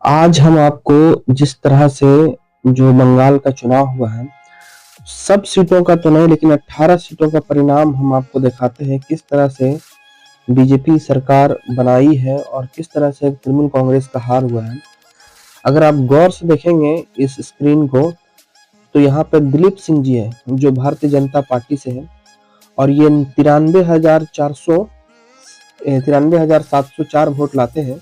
आज हम आपको जिस तरह से जो बंगाल का चुनाव हुआ है, सब सीटों का तो नहीं लेकिन 18 सीटों का परिणाम हम आपको दिखाते हैं किस तरह से बीजेपी सरकार बनाई है और किस तरह से तृणमूल कांग्रेस का हार हुआ है। अगर आप गौर से देखेंगे इस स्क्रीन को तो यहाँ पे दिलीप सिंह जी है जो भारतीय जनता पार्टी से है और ये 93,704 वोट लाते हैं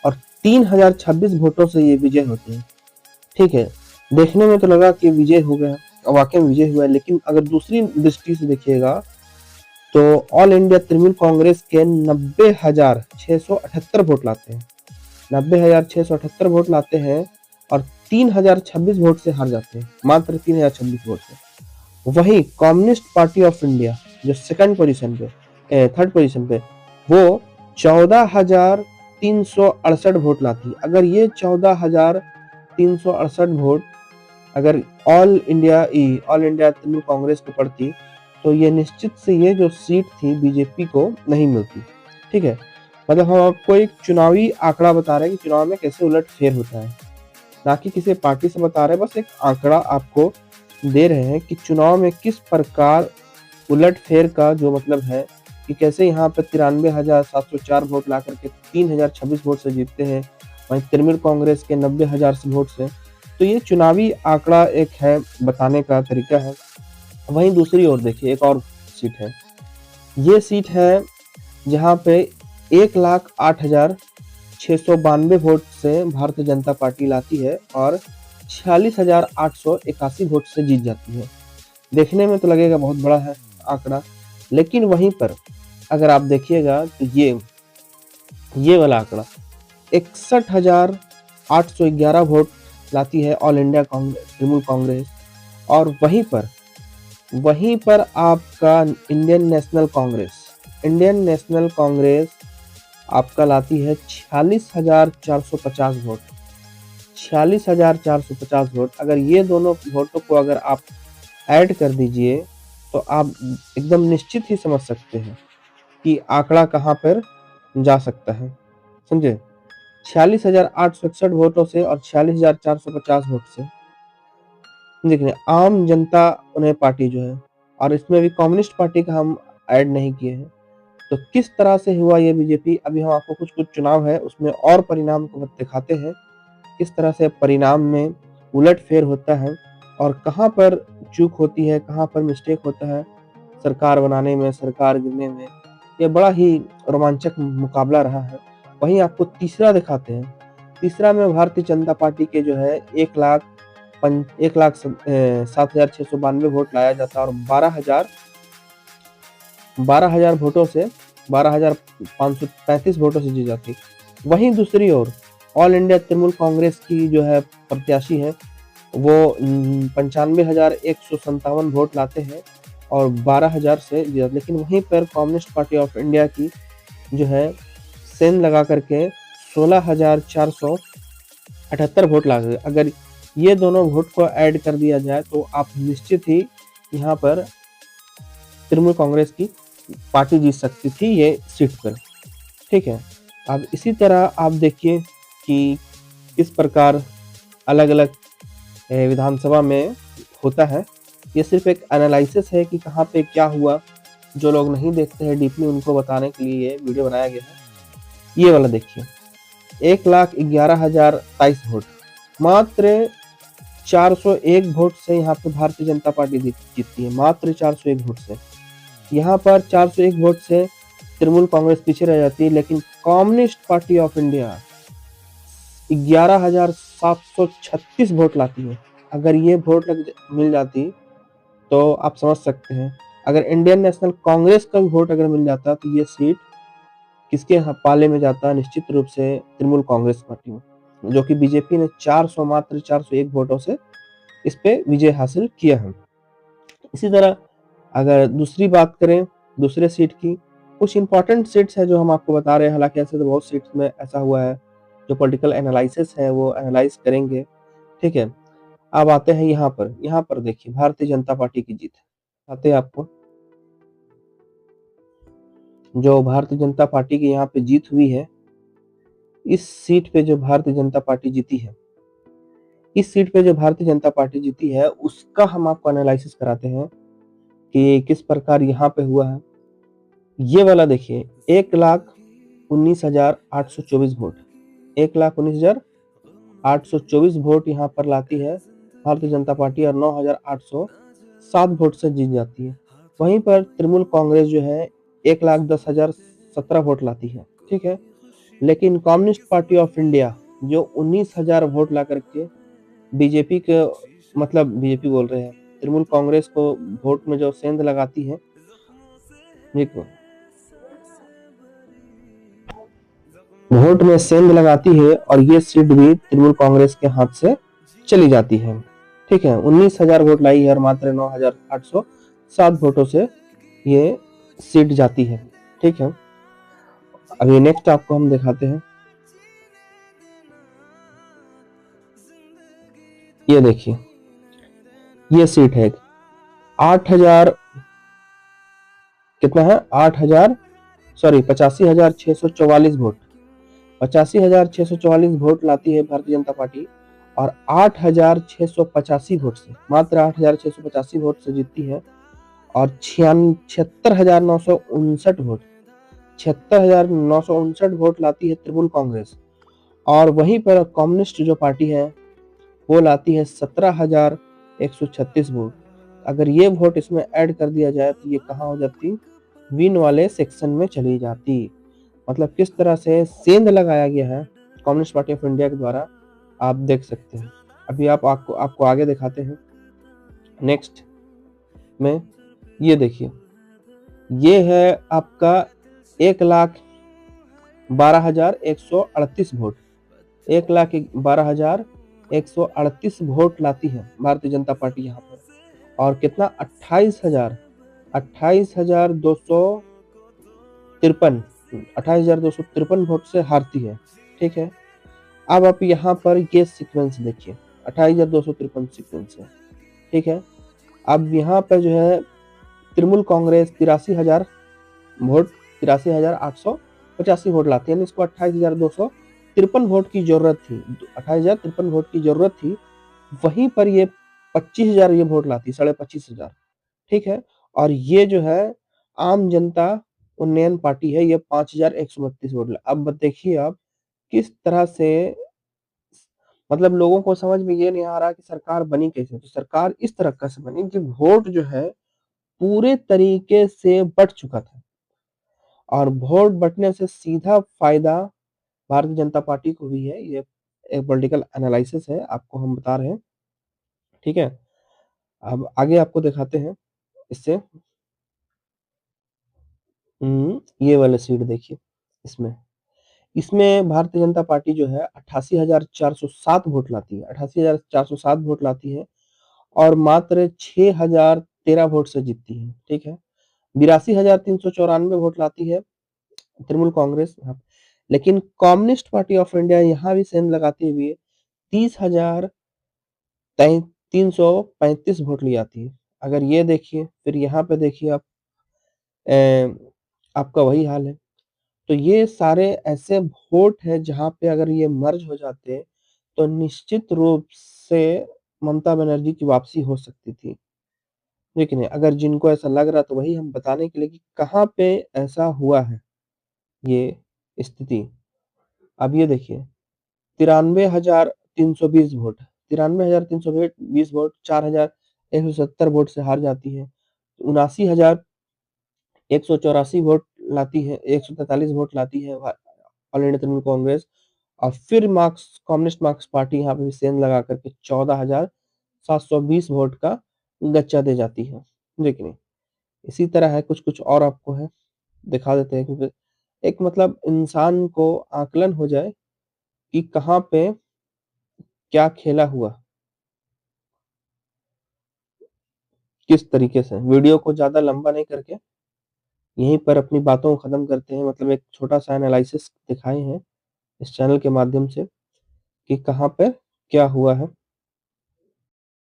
और 3026 वोटों से ये विजय होते हैं। ठीक है, देखने में तो लगा कि विजय हो गया, वाकई में विजय हुआ है, लेकिन अगर दूसरी दृष्टि से देखिएगा तो ऑल इंडिया तृणमूल कांग्रेस के 90,678 वोट लाते हैं। 90,678 वोट लाते हैं और 3026 वोट से हार जाते हैं, मात्र 3026 वोट से। वहीं कम्युनिस्ट पार्टी ऑफ इंडिया जो सेकंड पोजीशन पे, थर्ड पोजीशन पे, वो 14,368 वोट लाती है। अगर ये 14,368 वोट अगर ऑल इंडिया तृणमूल कांग्रेस को पड़ती तो ये निश्चित से ये जो सीट थी बीजेपी को नहीं मिलती। ठीक है, मतलब हम आपको एक चुनावी आंकड़ा बता रहे हैं कि चुनाव में कैसे उलट फेर होता है, ना कि किसी पार्टी से बता रहे हैं, बस एक आंकड़ा आपको दे रहे हैं कि चुनाव में किस प्रकार उलट फेर का जो मतलब है कि कैसे यहाँ पे 93,704 वोट ला करके 3026 वोट से जीतते हैं, वहीं तृणमूल कांग्रेस के 90,000 वोट से। तो ये चुनावी आंकड़ा एक है, बताने का तरीका है। वहीं दूसरी ओर देखिए एक और सीट है, ये सीट है जहाँ पे 1,08,692 वोट से भारतीय जनता पार्टी लाती है और 46,881 वोट से जीत जाती है। देखने में तो लगेगा बहुत बड़ा है आंकड़ा, लेकिन वहीं पर अगर आप देखिएगा तो ये वाला आंकड़ा 61,811 वोट लाती है ऑल इंडिया तृणमूल कांग्रेस और वहीं पर आपका इंडियन नेशनल कांग्रेस आपका लाती है 46,450 वोट। 46,450 वोट, अगर ये दोनों वोटों को अगर आप ऐड कर दीजिए तो आप एकदम निश्चित ही समझ सकते हैं कि आंकड़ा कहाँ पर जा सकता है, समझे। 46,861 वोटों से और 46,450 वोट से देखिए आम जनता उन्हें पार्टी जो है, और इसमें भी कम्युनिस्ट पार्टी का हम ऐड नहीं किए हैं। तो किस तरह से हुआ ये बीजेपी, अभी हम आपको कुछ चुनाव है उसमें और परिणाम को दिखाते हैं, किस तरह से परिणाम में उलटफेर होता है और कहाँ पर चूक होती है, कहाँ पर मिस्टेक होता है सरकार बनाने में, सरकार गिरने में। ये बड़ा ही रोमांचक मुकाबला रहा है। वहीं आपको तीसरा दिखाते हैं, तीसरा में भारतीय जनता पार्टी के जो है 1,07,692 वोट लाया जाता है और 12,000 वोटों से 12,535 वोटों से जीत जाती। वहीं दूसरी ओर ऑल इंडिया तृणमूल कांग्रेस की जो है प्रत्याशी है वो 95,157 वोट लाते हैं और 12,000 से जीत। लेकिन वहीं पर कम्युनिस्ट पार्टी ऑफ इंडिया की जो है सेंध लगा करके 16,478 वोट ला गए। अगर ये दोनों वोट को ऐड कर दिया जाए तो आप निश्चित ही यहाँ पर तृणमूल कांग्रेस की पार्टी जीत सकती थी ये सीट पर। ठीक है, अब इसी तरह आप देखिए कि किस प्रकार अलग अलग विधानसभा में होता है। ये सिर्फ एक एनालिसिस है कि कहाँ पे क्या हुआ, जो लोग नहीं देखते हैं डीपली उनको बताने के लिए ये वीडियो बनाया गया है। ये वाला देखिए 1,11,023 वोट, मात्र 401 वोट से यहाँ पे भारतीय जनता पार्टी जीतती है, मात्र 401 वोट से। यहाँ पर 401 वोट से तृणमूल कांग्रेस पीछे रह जाती है, लेकिन communist party of India 11,736 vote लाती है। अगर ये वोट मिल जाती तो आप समझ सकते हैं, अगर इंडियन नेशनल कांग्रेस का भी वोट अगर मिल जाता तो ये सीट किसके पाले में जाता, निश्चित रूप से तृणमूल कांग्रेस पार्टी में, जो कि बीजेपी ने मात्र 401 वोटों से इस पे विजय हासिल किया है। इसी तरह अगर दूसरी बात करें दूसरे सीट की, कुछ इंपॉर्टेंट सीट्स है जो हम आपको बता रहे हैं, हालांकि ऐसे तो बहुत सीट्स में ऐसा हुआ है जो पॉलिटिकल एनालिसिस है वो एनालाइज करेंगे। ठीक है, अब आते हैं यहाँ पर देखिए भारतीय जनता पार्टी की जीत आते हैं आपको, जो भारतीय जनता पार्टी की यहाँ पे जीत हुई है इस सीट पे जो भारतीय जनता पार्टी जीती है, इस सीट पे जो भारतीय जनता पार्टी जीती है, उसका हम आपको एनालिसिस कराते हैं कि किस प्रकार यहाँ पे हुआ है। ये वाला देखिए, 1,19,824 वोट, 1,19,824 वोट यहाँ पर लाती है भारतीय जनता पार्टी और 9,807 वोट से जीत जाती है। वहीं पर तृणमूल कांग्रेस जो है 1,10,017 वोट लाती है, ठीक है। लेकिन कम्युनिस्ट पार्टी ऑफ इंडिया जो 19,000 वोट ला करके बीजेपी के, मतलब बीजेपी बोल रहे हैं, तृणमूल कांग्रेस को वोट में जो सेंध लगाती है, वोट में सेंध लगाती है और ये सीट भी तृणमूल कांग्रेस के हाथ से चली जाती है, ठीक है। 19,000 वोट लाई है और मात्र 9,807 वोटों से ये सीट जाती है, ठीक है। अभी नेक्स्ट आपको हम दिखाते हैं, ये देखिए, ये सीट है 8,000, कितना है 85,644 वोट, 85,644 वोट लाती है भारतीय जनता पार्टी और 8,685 वोट से, मात्र 8,685 वोट से जीतती है। और 76,959 वोट, 76,959 वोट लाती है तृणमूल कांग्रेस। और वहीं पर कम्युनिस्ट जो पार्टी है वो लाती है 17,136 वोट। अगर ये वोट इसमें ऐड कर दिया जाए तो ये कहाँ हो जाती, विन वाले सेक्शन में चली जाती। मतलब किस तरह से सेंध लगाया गया है कम्युनिस्ट पार्टी ऑफ इंडिया के द्वारा, आप देख सकते हैं। अभी आपको आगे दिखाते हैं नेक्स्ट में। ये देखिए, ये है आपका 1,12,138 वोट, 1,12,138 वोट लाती है भारतीय जनता पार्टी यहाँ पर। और कितना, 28,253 वोट से हारती है, ठीक है। अब आप यहाँ पर ये सीक्वेंस देखिए, 28,253 सीक्वेंस है, ठीक है। अब यहाँ पर जो है तृणमूल कांग्रेस 83,000 वोट, 83,885 वोट लाती है, इसको 28,253 वोट की जरूरत थी, 28,053 वोट की जरूरत थी। वहीं पर ये 25,000 ये वोट लाती, 25,500, ठीक है। और ये जो है आम जनता उन्नयन पार्टी है, ये 5,132 वोट। अब देखिए आप किस तरह से, मतलब लोगों को समझ में ये नहीं आ रहा कि सरकार बनी कैसे। तो सरकार इस तरह कैसे बनी कि वोट जो है पूरे तरीके से बट चुका था और वोट बटने से सीधा फायदा भारतीय जनता पार्टी को भी है। ये एक पॉलिटिकल एनालिसिस है, आपको हम बता रहे हैं, ठीक है। अब आगे आपको दिखाते हैं इससे। ये वाले सीट देखिए, इसमें इसमें भारतीय जनता पार्टी जो है 88,407 वोट लाती है, 88,407 वोट लाती है और मात्र 6,013 वोट से जीतती है, ठीक है। 82,394 वोट लाती है तृणमूल कांग्रेस। लेकिन कम्युनिस्ट पार्टी ऑफ इंडिया यहाँ भी सेंध लगाती हुई 30,335 वोट ले आती है। अगर ये देखिए, फिर यहाँ पे देखिए आप, आपका वही हाल है। तो ये सारे ऐसे वोट है जहाँ पे अगर ये मर्ज हो जाते तो निश्चित रूप से ममता बनर्जी की वापसी हो सकती थी। लेकिन अगर जिनको ऐसा लग रहा तो वही हम बताने के लिए कि कहाँ पे ऐसा हुआ है ये स्थिति। अब ये देखिए, 93,320 वोट, 93,320 वोट, 4,170 वोट से हार जाती है। 79,184 वोट लाती है, 143 वोट लाती है ऑल इंडिया तृणमूल कांग्रेस। और फिर कम्युनिस्ट मार्क्स पार्टी यहाँ पे भी सेंध लगा करके 14,720 वोट का गच्चा दे जाती है। देखिए इसी तरह है, कुछ कुछ और आपको है दिखा देते हैं, क्योंकि एक मतलब इंसान को आकलन हो जाए कि कहाँ पे क्या खेला हुआ, किस तरीके से। वीडियो को ज्यादा लंबा नहीं करके यहीं पर अपनी बातों को खत्म करते हैं। मतलब एक छोटा सा एनालिसिस दिखाए हैं इस चैनल के माध्यम से कि कहाँ पे क्या हुआ है।